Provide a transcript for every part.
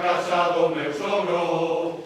casado meu sogro.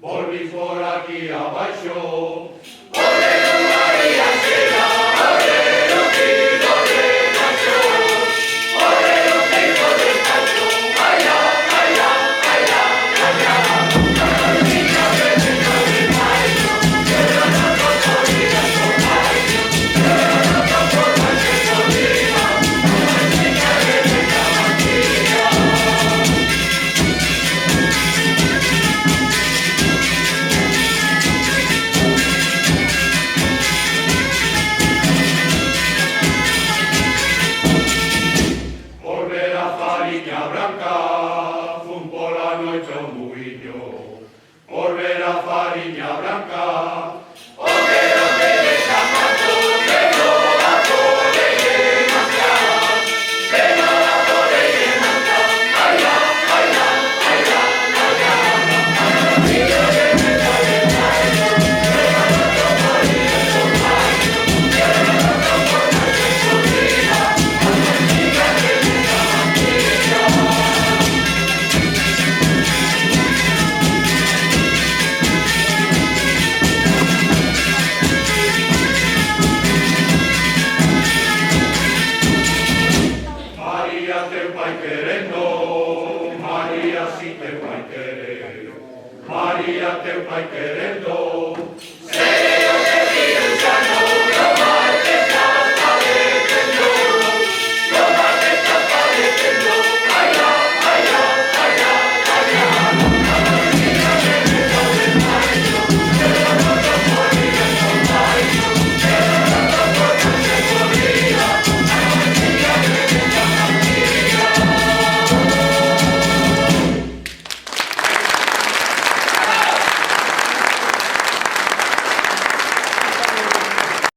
Volví por aquí abaixo. Por ver a fariña branca, o que no tiene zapatos, que no la puede manchar, que no la puede manchar, ay la, ay la, ay la, ay la, ay María, si te vai querer, María te vai querer.